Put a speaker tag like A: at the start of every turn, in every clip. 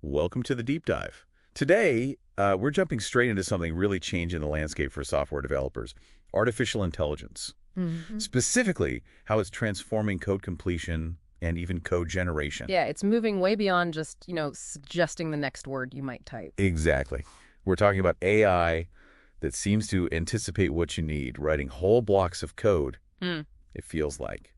A: Welcome to the deep dive. Today, we're jumping straight into something really changing the landscape for software developers, artificial intelligence.
B: hmm
A: Specifically, how it's transforming code completion and even code generation.
B: Yeah, it's moving way beyond just, suggesting the next word you might type.
A: Exactly. We're talking about AI that seems to anticipate what you need, writing whole blocks of code,
B: Mm.
A: it feels like.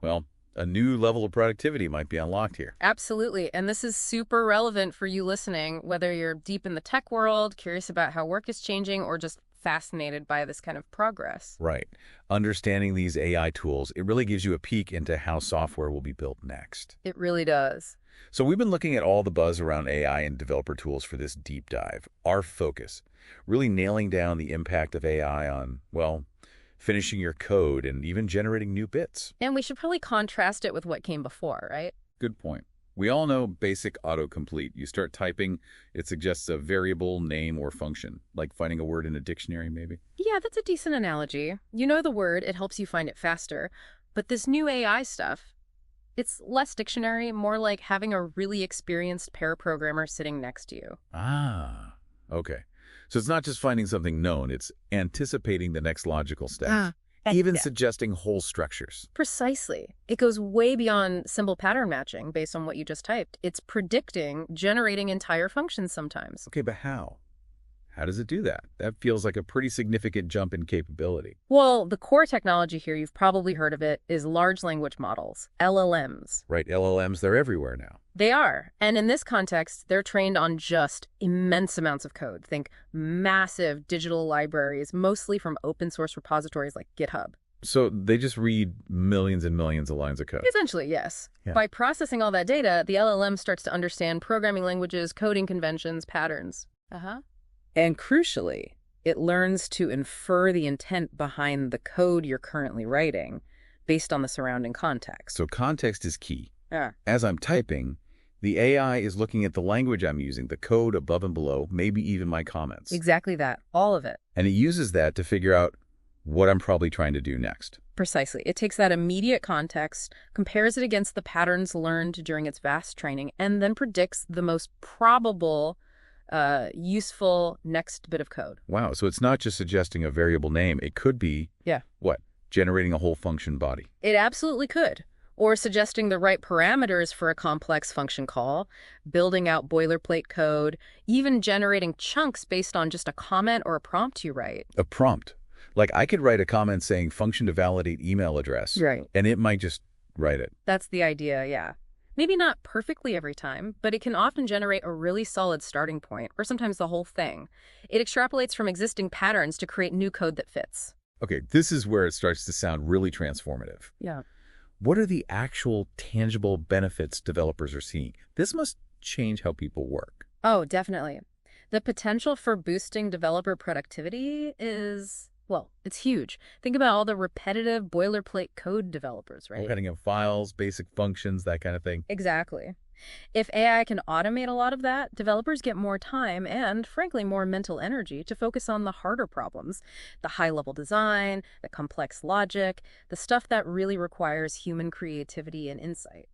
A: Well, a new level of productivity might be unlocked here.
B: Absolutely. And this is super relevant for you listening, whether you're deep in the tech world, curious about how work is changing, or just fascinated by this kind of progress.
A: Right. Understanding these AI tools, it really gives you a peek into how software will be built next.
B: It really does.
A: So we've been looking at all the buzz around AI and developer tools for this deep dive. Our focus, really nailing down the impact of AI on, well, finishing your code and even generating new bits.
B: And we should probably contrast it with what came before, right?
A: Good point. We all know basic autocomplete. You start typing, it suggests a variable, name, or function, like finding a word in a dictionary, maybe.
B: Yeah, that's a decent analogy. You know the word, it helps you find it faster. But this new AI stuff, it's less dictionary, more like having a really experienced pair programmer sitting next to you.
A: Ah, okay. So it's not just finding something known, it's anticipating the next logical step, even
B: Yeah.
A: suggesting whole structures.
B: Precisely. It goes way beyond simple pattern matching based on what you just typed. It's predicting, generating entire functions sometimes.
A: Okay, but how? How does it do that? That feels like a pretty significant jump in capability.
B: Well, the core technology here, you've probably heard of it, is large language models, LLMs.
A: Right, LLMs, they're everywhere now.
B: They are. And in this context, they're trained on just immense amounts of code. Think massive digital libraries, mostly from open source repositories like GitHub.
A: So they just read millions and millions of lines of code.
B: Essentially, yes.
A: Yeah.
B: By processing all that data, the LLM starts to understand programming languages, coding conventions, patterns. Uh-huh. And crucially, it learns to infer the intent behind the code you're currently writing based on the surrounding context.
A: So context is key.
B: Yeah.
A: As I'm typing, the AI is looking at the language I'm using, the code above and below, maybe even my comments.
B: Exactly that. All of it.
A: And it uses that to figure out what I'm probably trying to do next.
B: Precisely. It takes that immediate context, compares it against the patterns learned during its vast training, and then predicts the most probable useful next bit of code.
A: Wow, so it's not just suggesting a variable name. It could be,
B: Yeah.
A: what, generating a whole function body.
B: It absolutely could. Or suggesting the right parameters for a complex function call, building out boilerplate code, even generating chunks based on just a comment or a prompt you write.
A: A prompt. Like I could write a comment saying function to validate email address.
B: Right.
A: And it might just write it.
B: That's the idea, yeah. Maybe not perfectly every time, but it can often generate a really solid starting point, or sometimes the whole thing. It extrapolates from existing patterns to create new code that fits.
A: Okay, this is where it starts to sound really transformative.
B: Yeah.
A: What are the actual tangible benefits developers are seeing? This must change how people work.
B: Oh, definitely. The potential for boosting developer productivity is, well, it's huge. Think about all the repetitive boilerplate code developers, right?
A: Cutting up files, basic functions, that kind of thing.
B: Exactly. If AI can automate a lot of that, developers get more time and, frankly, more mental energy to focus on the harder problems, the high-level design, the complex logic, the stuff that really requires human creativity and insight.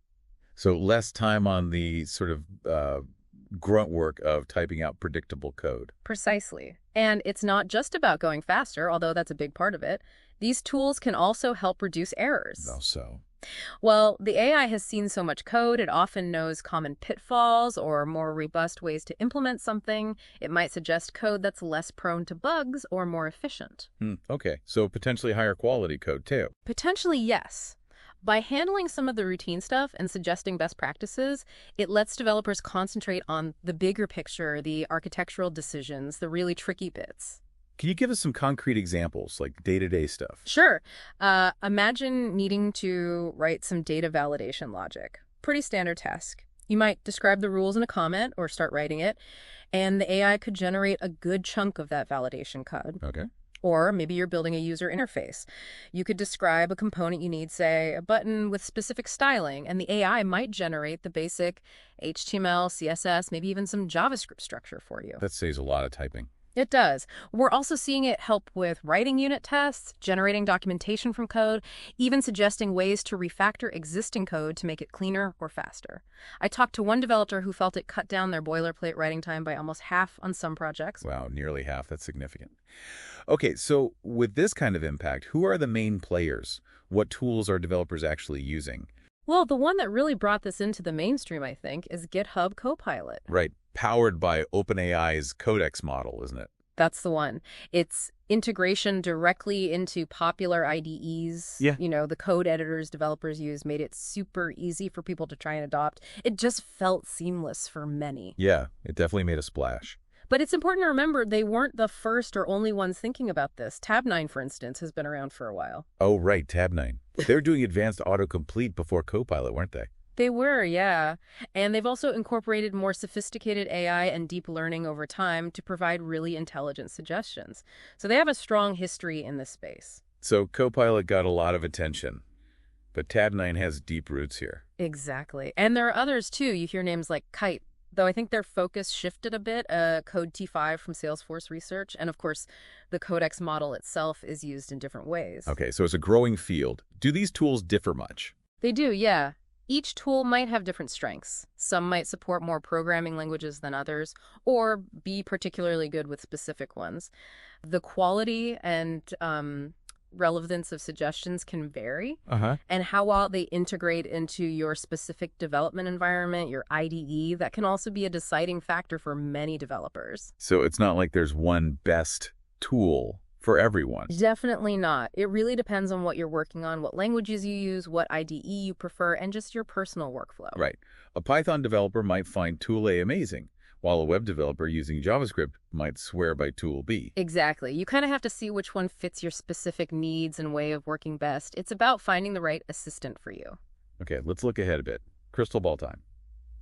A: So less time on the sort of grunt work of typing out predictable code.
B: Precisely. And it's not just about going faster, although that's a big part of it. These tools can also help reduce errors.
A: So.
B: Well, the AI has seen so much code, it often knows common pitfalls or more robust ways to implement something. It might suggest code that's less prone to bugs or more efficient.
A: Okay, so potentially higher quality code too.
B: Potentially, yes. By handling some of the routine stuff and suggesting best practices, it lets developers concentrate on the bigger picture, the architectural decisions, the really tricky bits.
A: Can you give us some concrete examples, like day-to-day stuff?
B: Sure. Imagine needing to write some data validation logic. Pretty standard task. You might describe the rules in a comment or start writing it, and the AI could generate a good chunk of that validation code.
A: Okay.
B: Or maybe you're building a user interface. You could describe a component you need, say, a button with specific styling, and the AI might generate the basic HTML, CSS, maybe even some JavaScript structure for you.
A: That saves a lot of typing.
B: It does. We're also seeing it help with writing unit tests, generating documentation from code, even suggesting ways to refactor existing code to make it cleaner or faster. I talked to one developer who felt it cut down their boilerplate writing time by almost half on some projects.
A: Wow, nearly half. That's significant. Okay, so with this kind of impact, who are the main players? What tools are developers actually using?
B: Well, the one that really brought this into the mainstream, I think, is GitHub Copilot.
A: Right, powered by OpenAI's Codex model, isn't it?
B: That's the one. It's integration directly into popular IDEs.
A: Yeah.
B: The code editors developers use made it super easy for people to try and adopt. It just felt seamless for many.
A: Yeah, it definitely made a splash.
B: But it's important to remember they weren't the first or only ones thinking about this. Tab9, for instance, has been around for a while.
A: Oh, right, Tab9. They were doing advanced autocomplete before Copilot, weren't they?
B: They were, yeah. And they've also incorporated more sophisticated AI and deep learning over time to provide really intelligent suggestions. So they have a strong history in this space.
A: So Copilot got a lot of attention, but Tab9 has deep roots here.
B: Exactly. And there are others, too. You hear names like Kite, though I think their focus shifted a bit. Courte from Salesforce Research. And, of course, the Codex model itself is used in different ways.
A: Okay, so it's a growing field. Do these tools differ much?
B: They do, yeah. Each tool might have different strengths. Some might support more programming languages than others, or be particularly good with specific ones. The quality and relevance of suggestions can vary, and how well they integrate into your specific development environment, your IDE, that can also be a deciding factor for many developers.
A: So it's not like there's one best tool for everyone.
B: Definitely not. It really depends on what you're working on, what languages you use, what IDE you prefer, and just your personal workflow.
A: Right. A Python developer might find Tool A amazing, while a web developer using JavaScript might swear by Tool B.
B: Exactly. You kind of have to see which one fits your specific needs and way of working best. It's about finding the right assistant for you.
A: Okay, let's look ahead a bit. Crystal ball time.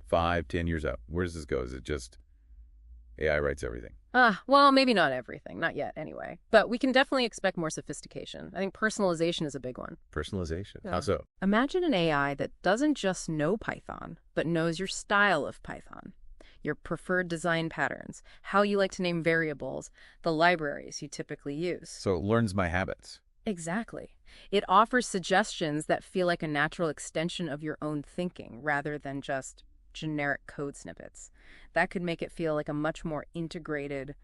A: 5, 10 years out. Where does this go? Is it just AI writes everything?
B: Well, maybe not everything. Not yet, anyway. But we can definitely expect more sophistication. I think personalization is a big one.
A: Personalization?
B: Yeah.
A: How so?
B: Imagine an AI that doesn't just know Python, but knows your style of Python, your preferred design patterns, how you like to name variables, the libraries you typically use.
A: So it learns my habits.
B: Exactly. It offers suggestions that feel like a natural extension of your own thinking rather than just generic code snippets. That could make it feel like a much more integrated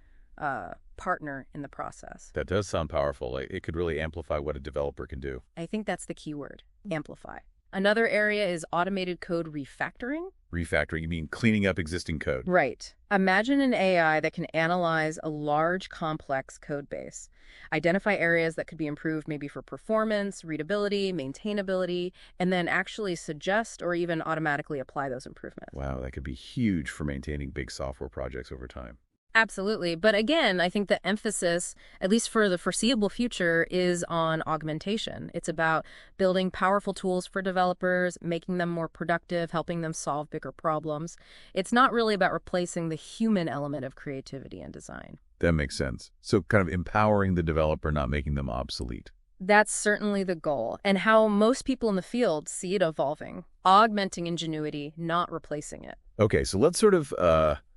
B: partner in the process.
A: That does sound powerful. Like it could really amplify what a developer can do.
B: I think that's the key word, amplify. Another area is automated code refactoring.
A: Refactoring, you mean cleaning up existing code?
B: Right. Imagine an AI that can analyze a large, complex code base, identify areas that could be improved maybe for performance, readability, maintainability, and then actually suggest or even automatically apply those improvements.
A: Wow, that could be huge for maintaining big software projects over time.
B: Absolutely. But again, I think the emphasis, at least for the foreseeable future, is on augmentation. It's about building powerful tools for developers, making them more productive, helping them solve bigger problems. It's not really about replacing the human element of creativity and design.
A: That makes sense. So kind of empowering the developer, not making them obsolete.
B: That's certainly the goal, and how most people in the field see it evolving. Augmenting ingenuity, not replacing it.
A: Okay, so let's sort of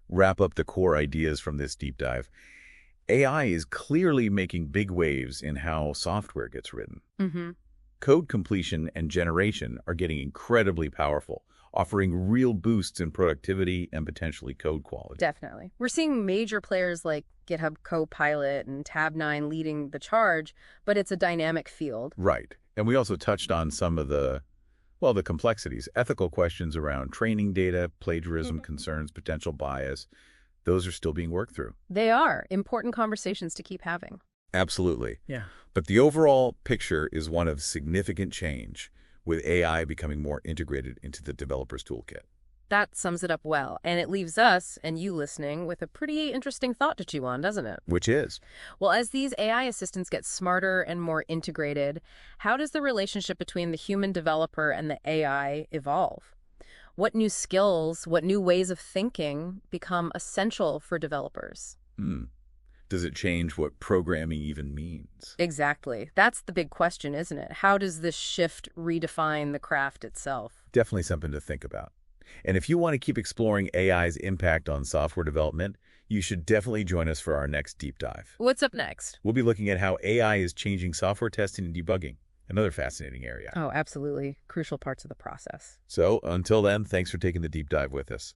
A: wrap up the core ideas from this deep dive. AI is clearly making big waves in how software gets written. Code completion and generation are getting incredibly powerful, offering real boosts in productivity and potentially code quality.
B: Definitely. We're seeing major players like GitHub Copilot and Tab9 leading the charge, but it's a dynamic field.
A: Right. And we also touched on some of the complexities, ethical questions around training data, plagiarism concerns, potential bias. Those are still being worked through.
B: They are important conversations to keep having.
A: Absolutely.
B: Yeah.
A: But the overall picture is one of significant change, with AI becoming more integrated into the developer's toolkit.
B: That sums it up well, and it leaves us, and you listening, with a pretty interesting thought to chew on, doesn't it?
A: Which is?
B: Well, as these AI assistants get smarter and more integrated, how does the relationship between the human developer and the AI evolve? What new skills, what new ways of thinking become essential for developers?
A: Does it change what programming even means?
B: Exactly. That's the big question, isn't it? How does this shift redefine the craft itself?
A: Definitely something to think about. And if you want to keep exploring AI's impact on software development, You should definitely join us for our next deep dive.
B: What's up next?
A: We'll be looking at how AI is changing software testing and debugging, another fascinating area.
B: Oh, absolutely. Crucial parts of the process.
A: So, until then, thanks for taking the deep dive with us.